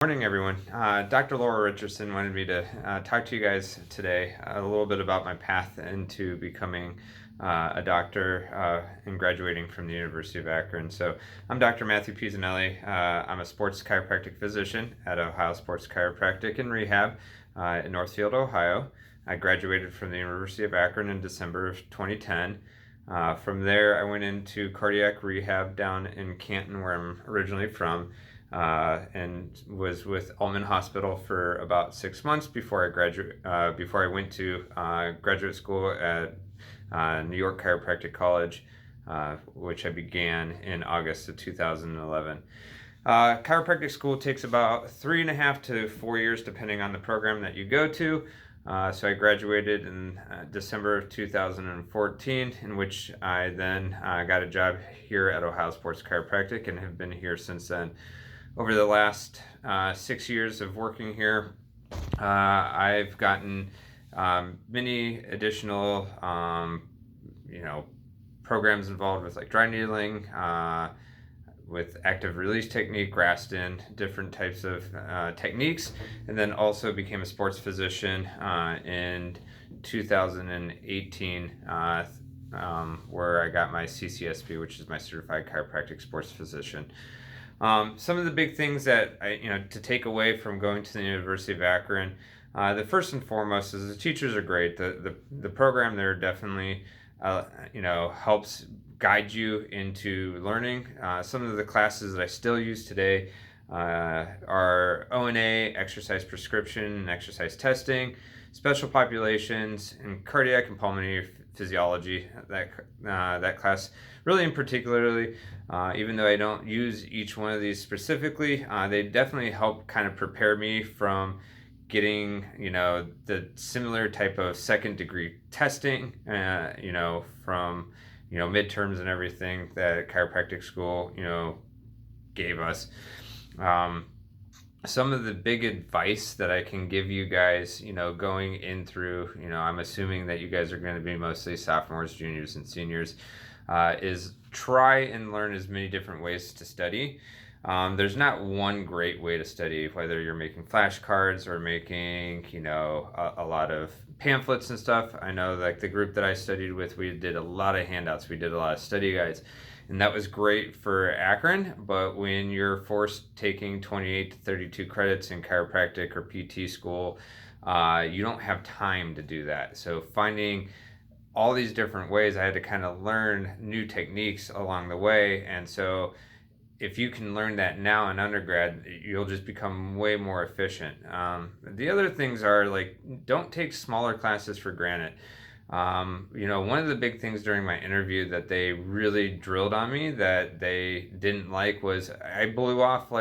Morning, everyone. Dr. Laura Richardson wanted me to talk to you guys today a little bit about my path into becoming a doctor and graduating from the University of Akron. So I'm Dr. Matthew Pisanelli. I'm a sports chiropractic physician at Ohio Sports Chiropractic and Rehab in Northfield, Ohio. I graduated from the University of Akron in December of 2010. From there, I went into cardiac rehab down in Canton, where I'm originally from. And was with Ullman Hospital for about 6 months before I went to graduate school at New York Chiropractic College, which I began in August of 2011. Chiropractic school takes about 3.5 to 4 years, depending on the program that you go to. So I graduated in December of 2014, in which I then got a job here at Ohio Sports Chiropractic and have been here since then. Over the last 6 years of working here, I've gotten many additional, programs involved with like dry needling, with active release technique, Graston, different types of techniques, and then also became a sports physician in 2018, where I got my CCSP, which is my Certified Chiropractic Sports Physician. Some of the big things that to take away from going to the University of Akron, the first and foremost is the teachers are great. The program there definitely helps guide you into learning. Some of the classes that I still use today are O&A, exercise prescription and exercise testing, special populations, and cardiac and pulmonary physiology. That class really in particularly, even though I don't use each one of these specifically, they definitely help kind of prepare me from getting the similar type of second degree testing from midterms and everything that chiropractic school gave us. Some of the big advice that I can give you guys, going in through, I'm assuming that you guys are going to be mostly sophomores, juniors, and seniors, is try and learn as many different ways to study. There's not one great way to study, whether you're making flashcards or making, a lot of pamphlets and stuff. I know like the group that I studied with, we did a lot of handouts. We did a lot of study guides. And that was great for Akron, but when you're forced taking 28 to 32 credits in chiropractic or PT school, you don't have time to do that. So finding all these different ways, I had to kind of learn new techniques along the way. And so if you can learn that now in undergrad, you'll just become way more efficient. The other things are like, don't take smaller classes for granted. One of the big things during my interview that they really drilled on me that they didn't like was I blew off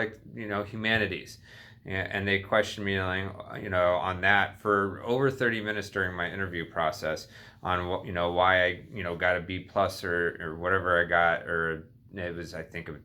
humanities. And they questioned me on that for over 30 minutes during my interview process on why I got a B plus or whatever I got, or it was I think a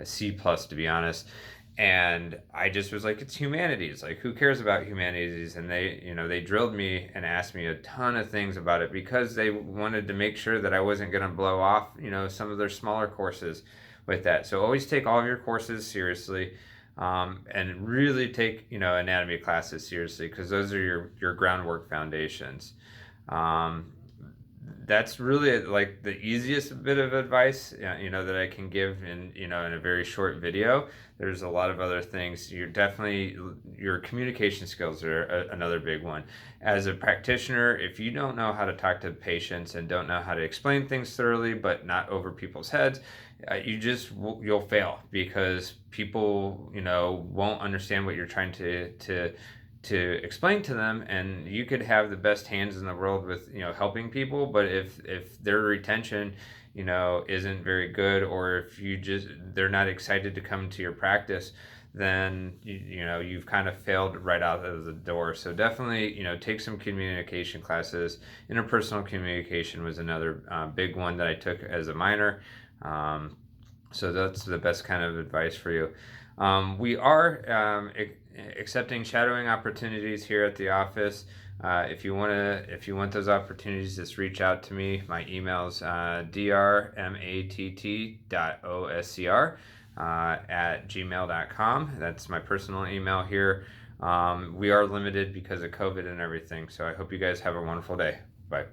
C plus, to be honest. And I just was like, it's humanities. Like, who cares about humanities? And they drilled me and asked me a ton of things about it because they wanted to make sure that I wasn't going to blow off, some of their smaller courses with that. So always take all of your courses seriously, and really take, anatomy classes seriously, because those are your groundwork foundations. That's really like the easiest bit of advice, that I can give in a very short video. There's a lot of other things. Your communication skills are another big one. As a practitioner, if you don't know how to talk to patients and don't know how to explain things thoroughly, but not over people's heads, you'll fail, because people, won't understand what you're trying to explain to them. And you could have the best hands in the world with helping people, but if their retention isn't very good, or if they're not excited to come to your practice, then you've kind of failed right out of the door. So definitely take some communication classes. Interpersonal communication was another big one that I took as a minor. So that's the best kind of advice for you. We are accepting shadowing opportunities here at the office. If you want those opportunities, just reach out to me. My email's drmatt.oscr at gmail.com. That's my personal email here. We are limited because of COVID and everything, so I hope you guys have a wonderful day. Bye.